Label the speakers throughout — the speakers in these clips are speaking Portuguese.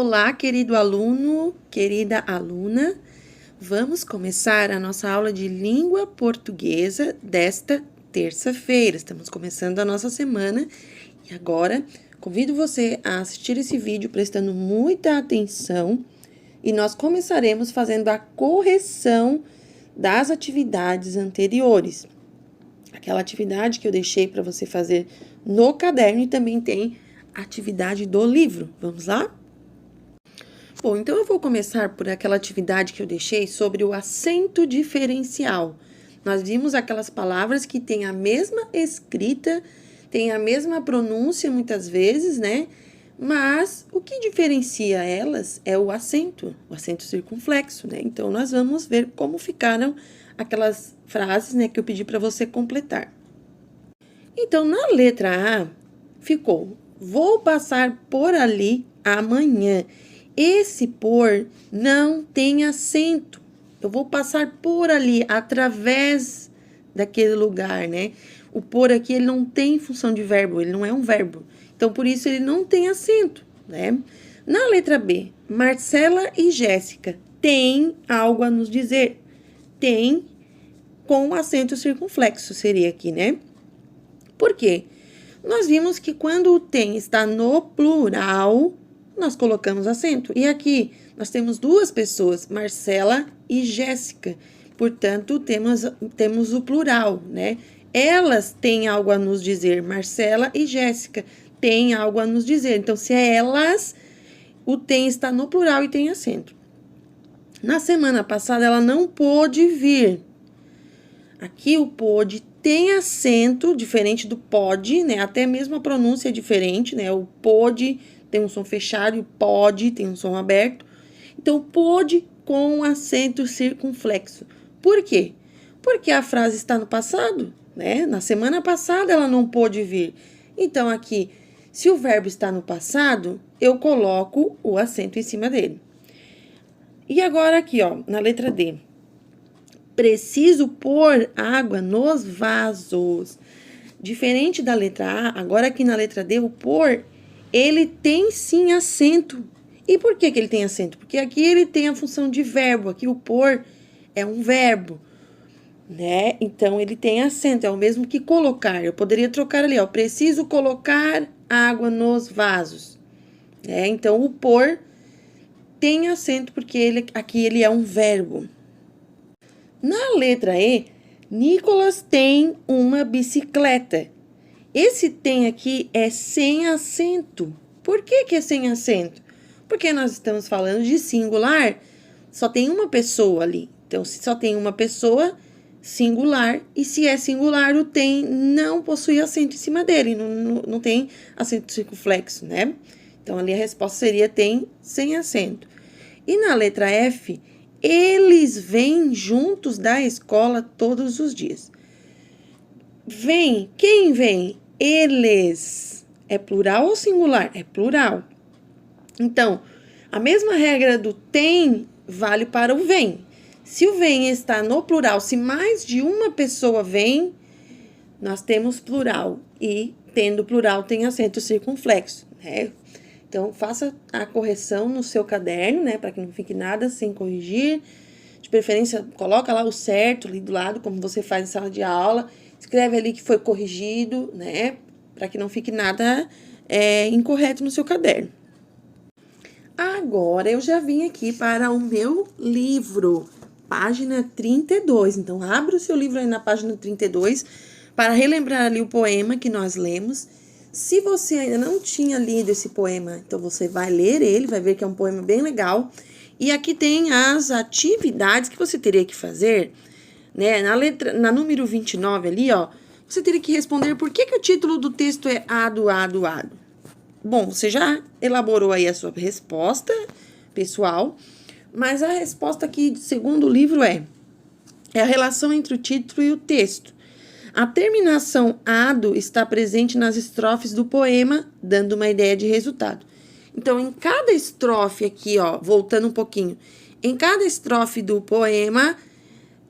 Speaker 1: Olá, querido aluno, querida aluna. Vamos começar a nossa aula de língua portuguesa desta terça-feira. Estamos começando a nossa semana e agora convido você a assistir esse vídeo prestando muita atenção e nós começaremos fazendo a correção das atividades anteriores. Aquela atividade que eu deixei para você fazer no caderno e também tem a atividade do livro. Vamos lá? Bom, então eu vou começar por aquela atividade que eu deixei sobre o acento diferencial. Nós vimos aquelas palavras que têm a mesma escrita, têm a mesma pronúncia muitas vezes, né? Mas o que diferencia elas é o acento circunflexo, né? Então, nós vamos ver como ficaram aquelas frases, né, que eu pedi para você completar. Então, na letra A, ficou: vou passar por ali amanhã. Esse por não tem acento. Eu vou passar por ali, através daquele lugar, né? O por aqui, ele não tem função de verbo, ele não é um verbo. Então, por isso, ele não tem acento, né? Na letra B, Marcela e Jéssica têm algo a nos dizer. Tem com acento circunflexo, seria aqui, né? Por quê? Nós vimos que quando o tem está no plural, nós colocamos acento. E aqui nós temos duas pessoas, Marcela e Jéssica. Portanto, temos o plural, né? Elas têm algo a nos dizer. Marcela e Jéssica têm algo a nos dizer. Então, se é elas, o tem está no plural e tem acento. Na semana passada, ela não pôde vir. Aqui o pôde tem acento, diferente do pode, né? Até mesmo a pronúncia é diferente, né? O pôde tem um som fechado e o pode tem um som aberto. Então, pôde com acento circunflexo. Por quê? Porque a frase está no passado, né? Na semana passada ela não pôde vir. Então, aqui, se o verbo está no passado, eu coloco o acento em cima dele. E agora aqui, ó, na letra D. Preciso pôr água nos vasos. Diferente da letra A, agora aqui na letra D, o pôr, ele tem sim acento. E por que ele tem acento? Porque aqui ele tem a função de verbo. Aqui o pôr é um verbo, né? Então, ele tem acento, é o mesmo que colocar. Eu poderia trocar ali, ó. Preciso colocar água nos vasos. Né? Então, o pôr tem acento porque aqui ele é um verbo. Na letra E, Nicolas tem uma bicicleta. Esse tem aqui é sem acento. Por que é sem acento? Porque nós estamos falando de singular, só tem uma pessoa ali. Então, se só tem uma pessoa, singular. E se é singular, o tem não possui acento em cima dele, não tem acento circunflexo, né? Então, ali a resposta seria tem sem acento. E na letra F, eles vêm juntos da escola todos os dias. Vem, quem vem? Eles. É plural ou singular? É plural. Então, a mesma regra do tem vale para o vem. Se o vem está no plural, se mais de uma pessoa vem, nós temos plural. E, tendo plural, tem acento circunflexo, né? Então, faça a correção no seu caderno, né? Para que não fique nada sem corrigir. De preferência, coloca lá o certo ali do lado, como você faz em sala de aula. Escreve ali que foi corrigido, né? Para que não fique nada incorreto no seu caderno. Agora, eu já vim aqui para o meu livro, página 32. Então, abra o seu livro aí na página 32 para relembrar ali o poema que nós lemos. Se você ainda não tinha lido esse poema, então você vai ler ele, vai ver que é um poema bem legal. E aqui tem as atividades que você teria que fazer, né? Na número 29 ali, ó, você teria que responder por que o título do texto é ado, ado, ado. Bom, você já elaborou aí a sua resposta, pessoal, mas a resposta aqui, segundo o livro, é a relação entre o título e o texto. A terminação ado está presente nas estrofes do poema, dando uma ideia de resultado. Então, em cada estrofe aqui, ó, voltando um pouquinho, em cada estrofe do poema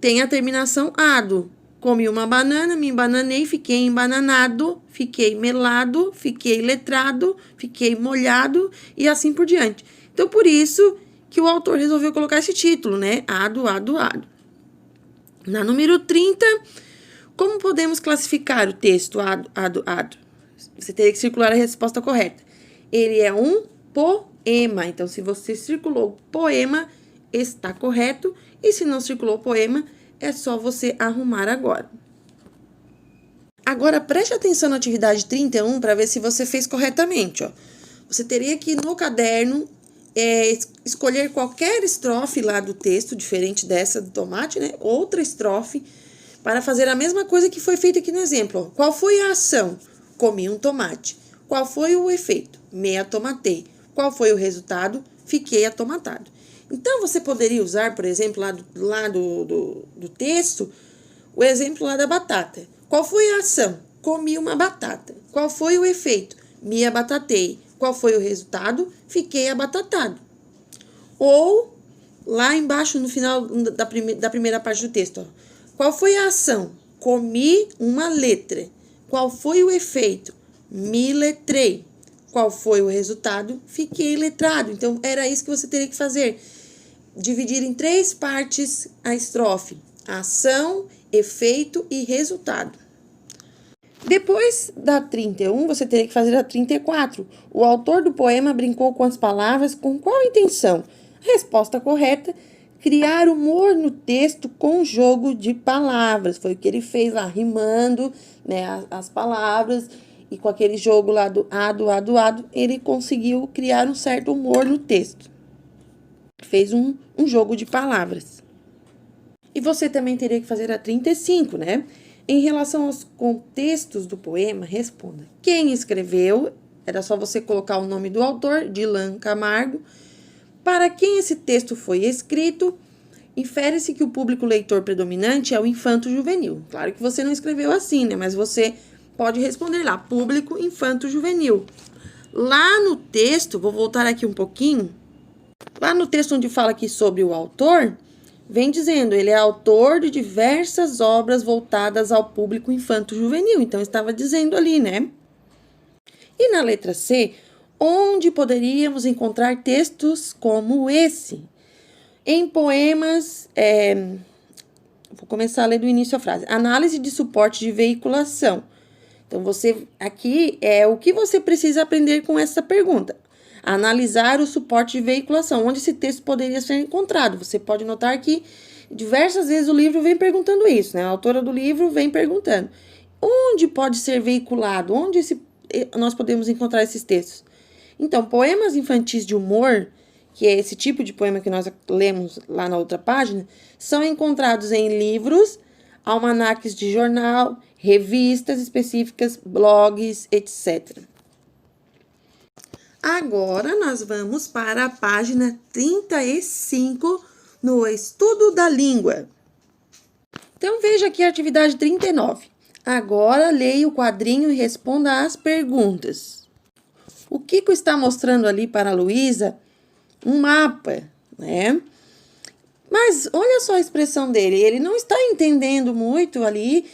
Speaker 1: tem a terminação ado. Comi uma banana, me embananei, fiquei embananado, fiquei melado, fiquei letrado, fiquei molhado e assim por diante. Então, por isso que o autor resolveu colocar esse título, né? Ado, ado, ado. Na número 30, como podemos classificar o texto ado, ado, ado? Você teria que circular a resposta correta. Ele é um poema. Então, se você circulou poema, está correto. E se não circulou poema, é só você arrumar agora. Agora, preste atenção na atividade 31 para ver se você fez corretamente, ó. Você teria que, no caderno, escolher qualquer estrofe lá do texto, diferente dessa do tomate, né? Outra estrofe, para fazer a mesma coisa que foi feita aqui no exemplo, ó. Qual foi a ação? Comi um tomate. Qual foi o efeito? Me atomatei. Qual foi o resultado? Fiquei atomatado. Então, você poderia usar, por exemplo, lá do texto, o exemplo lá da batata. Qual foi a ação? Comi uma batata. Qual foi o efeito? Me abatatei. Qual foi o resultado? Fiquei abatatado. Ou, lá embaixo, no final da primeira parte do texto, ó. Qual foi a ação? Comi uma letra. Qual foi o efeito? Me letrei. Qual foi o resultado? Fiquei letrado. Então, era isso que você teria que fazer. Dividir em 3 partes a estrofe. Ação, efeito e resultado. Depois da 31, você teria que fazer a 34. O autor do poema brincou com as palavras com qual intenção? Resposta correta, criar humor no texto com jogo de palavras. Foi o que ele fez lá, rimando, né, as palavras. E com aquele jogo lá do ado, ele conseguiu criar um certo humor no texto. Fez um jogo de palavras. E você também teria que fazer a 35, né? Em relação aos contextos do poema, responda. Quem escreveu? Era só você colocar o nome do autor, Dilan Camargo. Para quem esse texto foi escrito, infere-se que o público leitor predominante é o infanto-juvenil. Claro que você não escreveu assim, né? Mas você pode responder lá, público infanto-juvenil. Lá no texto, vou voltar aqui um pouquinho. Lá no texto onde fala aqui sobre o autor, vem dizendo, ele é autor de diversas obras voltadas ao público infanto-juvenil. Então, estava dizendo ali, né? E na letra C, onde poderíamos encontrar textos como esse? Em poemas, vou começar a ler do início a frase. Análise de suporte de veiculação. Então, aqui é o que você precisa aprender com essa pergunta. Analisar o suporte de veiculação, onde esse texto poderia ser encontrado. Você pode notar que diversas vezes o livro vem perguntando isso, né? A autora do livro vem perguntando. Onde pode ser veiculado? Onde nós podemos encontrar esses textos? Então, poemas infantis de humor, que é esse tipo de poema que nós lemos lá na outra página, são encontrados em livros, almanaques de jornal, revistas específicas, blogs, etc. Agora, nós vamos para a página 35 no estudo da língua. Então, veja aqui a atividade 39. Agora, leia o quadrinho e responda às perguntas. O Kiko está mostrando ali para a Luísa um mapa, né? Mas olha só a expressão dele, ele não está entendendo muito ali,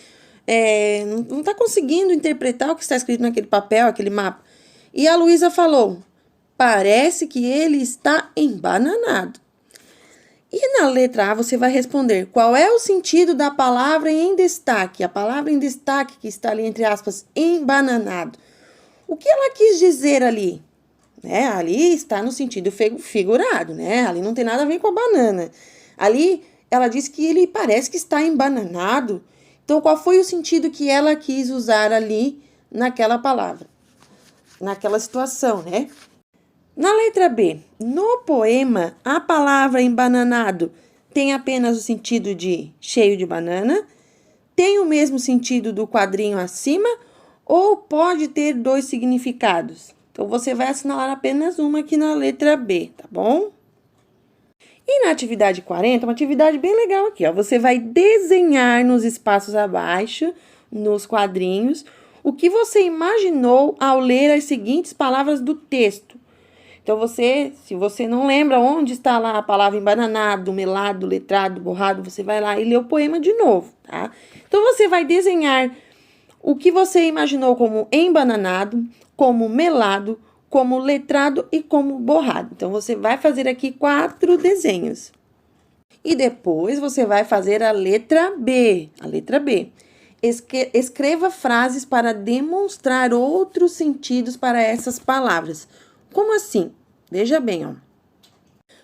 Speaker 1: não está conseguindo interpretar o que está escrito naquele papel, aquele mapa. E a Luísa falou, parece que ele está embananado. E na letra A você vai responder, qual é o sentido da palavra em destaque? A palavra em destaque que está ali entre aspas, embananado. O que ela quis dizer ali? Né? Ali está no sentido figurado, né? Ali não tem nada a ver com a banana. Ali ela diz que ele parece que está embananado. Então, qual foi o sentido que ela quis usar ali naquela palavra? Naquela situação, né? Na letra B, no poema, a palavra embananado tem apenas o sentido de cheio de banana, tem o mesmo sentido do quadrinho acima ou pode ter 2 significados? Então, você vai assinalar apenas uma aqui na letra B, tá bom? E na atividade 40, uma atividade bem legal aqui, ó. Você vai desenhar nos espaços abaixo, nos quadrinhos, o que você imaginou ao ler as seguintes palavras do texto. Então, se você não lembra onde está lá a palavra embananado, melado, letrado, borrado, você vai lá e lê o poema de novo, tá? Então, você vai desenhar o que você imaginou como embananado, como melado, como letrado e como borrado. Então, você vai fazer aqui 4 desenhos. E depois, você vai fazer a letra B. A letra B. Escreva frases para demonstrar outros sentidos para essas palavras. Como assim? Veja bem, ó.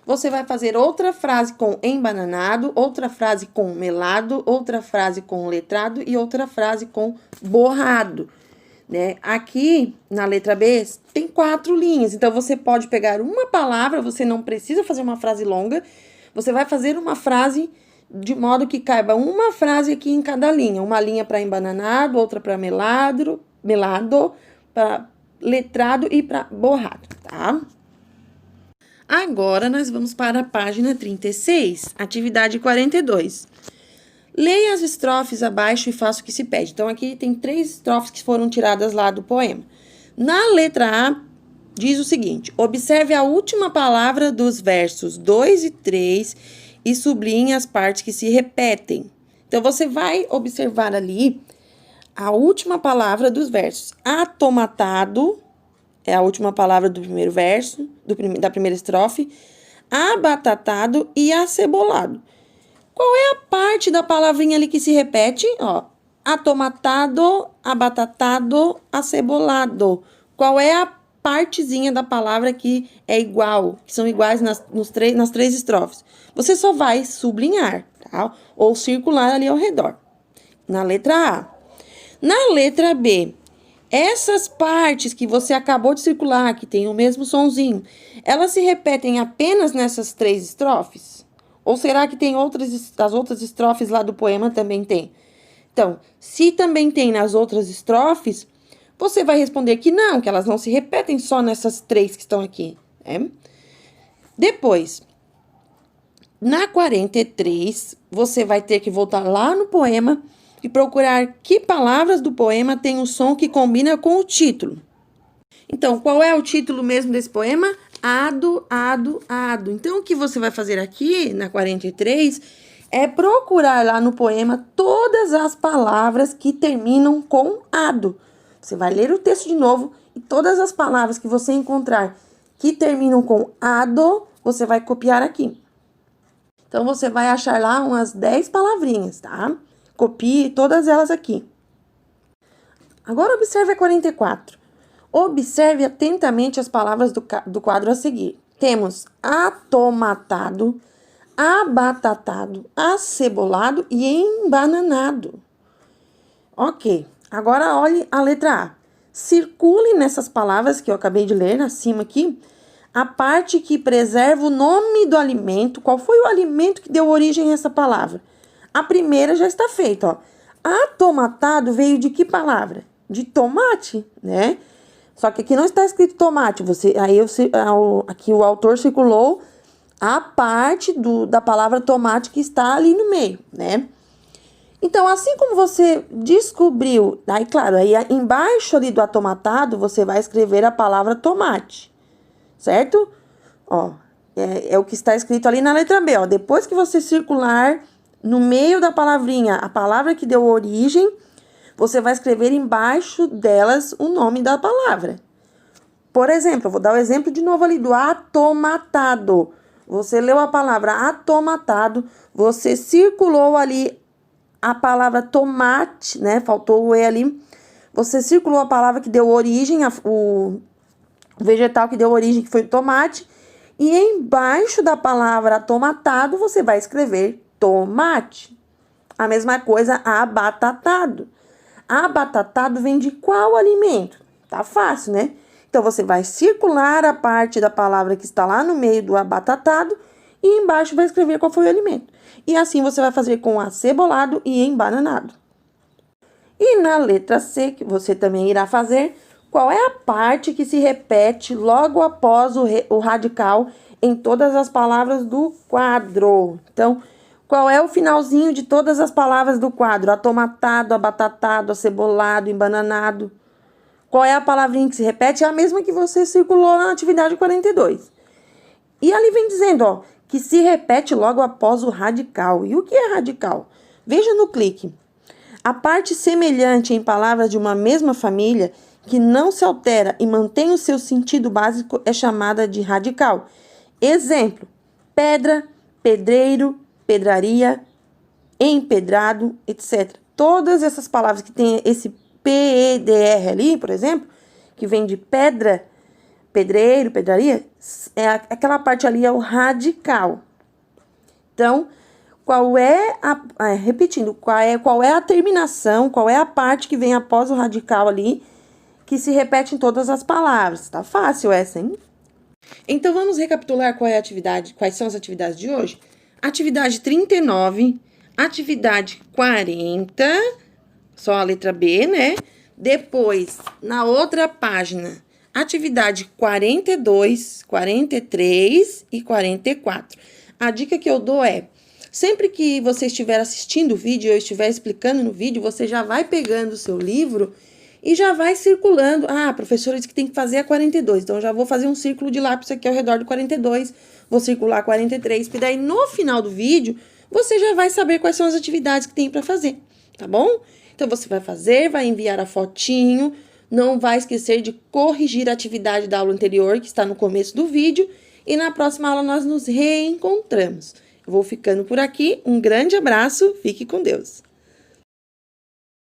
Speaker 1: Você vai fazer outra frase com embananado, outra frase com melado, outra frase com letrado e outra frase com borrado, né? Aqui, na letra B, tem 4 linhas. Então, você pode pegar uma palavra, você não precisa fazer uma frase longa. Você vai fazer uma frase de modo que caiba uma frase aqui em cada linha. Uma linha para embananado, outra para melado, para letrado e para borrado, tá? Agora, nós vamos para a página 36, atividade 42. Leia as estrofes abaixo e faça o que se pede. Então, aqui tem 3 estrofes que foram tiradas lá do poema. Na letra A, diz o seguinte: observe a última palavra dos versos 2 e 3 e sublinhe as partes que se repetem. Então, você vai observar ali a última palavra dos versos. Atomatado é a última palavra do primeiro verso, da primeira estrofe. Abatatado e acebolado. Qual é a parte da palavrinha ali que se repete? Ó, atomatado, abatatado, acebolado. Qual é a partezinha da palavra que é igual, que são iguais nas 3 estrofes? Você só vai sublinhar, tá? Ou circular ali ao redor. Na letra A. Na letra B, essas partes que você acabou de circular, que tem o mesmo sonzinho, elas se repetem apenas nessas 3 estrofes? Ou será que tem as outras estrofes lá do poema também tem? Então, se também tem nas outras estrofes, você vai responder que não, que elas não se repetem só nessas 3 que estão aqui, né? Depois, na 43, você vai ter que voltar lá no poema e procurar que palavras do poema tem o som que combina com o título. Então, qual é o título mesmo desse poema? Ado, ado, ado. Então, o que você vai fazer aqui, na 43, é procurar lá no poema todas as palavras que terminam com ado. Você vai ler o texto de novo e todas as palavras que você encontrar que terminam com ado, você vai copiar aqui. Então, você vai achar lá umas 10 palavrinhas, tá? Copie todas elas aqui. Agora, observe a 44. Observe atentamente as palavras do quadro a seguir. Temos atomatado, abatatado, acebolado e embananado. Ok, agora olhe a letra A. Circule nessas palavras que eu acabei de ler, acima aqui, a parte que preserva o nome do alimento. Qual foi o alimento que deu origem a essa palavra? A primeira já está feita, ó. Atomatado veio de que palavra? De tomate, né? Só que aqui não está escrito tomate. Aqui o autor circulou a parte da palavra tomate que está ali no meio, né? Então, assim como você descobriu, aí claro, aí embaixo ali do atomatado, você vai escrever a palavra tomate, certo? Ó, é o que está escrito ali na letra B, ó. Depois que você circular no meio da palavrinha a palavra que deu origem, você vai escrever embaixo delas o nome da palavra. Por exemplo, eu vou dar o exemplo de novo ali do atomatado. Você leu a palavra atomatado, você circulou ali a palavra tomate, né? Faltou o E ali. Você circulou a palavra que deu origem, o vegetal que deu origem, que foi o tomate. E embaixo da palavra atomatado, você vai escrever tomate. A mesma coisa, abatatado. Abatatado vem de qual alimento? Tá fácil, né? Então, você vai circular a parte da palavra que está lá no meio do abatatado e embaixo vai escrever qual foi o alimento. E assim você vai fazer com acebolado e embananado. E na letra C, que você também irá fazer, qual é a parte que se repete logo após o radical em todas as palavras do quadro? Então, qual é o finalzinho de todas as palavras do quadro? Atomatado, abatatado, acebolado, embananado. Qual é a palavrinha que se repete? É a mesma que você circulou na atividade 42. E ali vem dizendo, ó, que se repete logo após o radical. E o que é radical? Veja no clique. A parte semelhante em palavras de uma mesma família, que não se altera e mantém o seu sentido básico, é chamada de radical. Exemplo: pedra, pedreiro, pedraria, empedrado, etc. Todas essas palavras que tem esse PEDR ali, por exemplo, que vem de pedra, pedreiro, pedraria, aquela parte ali é o radical. Então, repetindo, qual é a terminação, qual é a parte que vem após o radical ali, que se repete em todas as palavras. Tá fácil essa, hein? Então, vamos recapitular quais são as atividades de hoje? Atividade 39, atividade 40, só a letra B, né? Depois, na outra página, atividade 42, 43 e 44. A dica que eu dou é, sempre que você estiver assistindo o vídeo, eu estiver explicando no vídeo, você já vai pegando o seu livro e já vai circulando. Ah, a professora disse que tem que fazer a 42, então eu já vou fazer um círculo de lápis aqui ao redor do 42, vou circular 43, porque daí no final do vídeo, você já vai saber quais são as atividades que tem para fazer, tá bom? Então, você vai fazer, vai enviar a fotinho, não vai esquecer de corrigir a atividade da aula anterior, que está no começo do vídeo, e na próxima aula nós nos reencontramos. Eu vou ficando por aqui, um grande abraço, fique com Deus!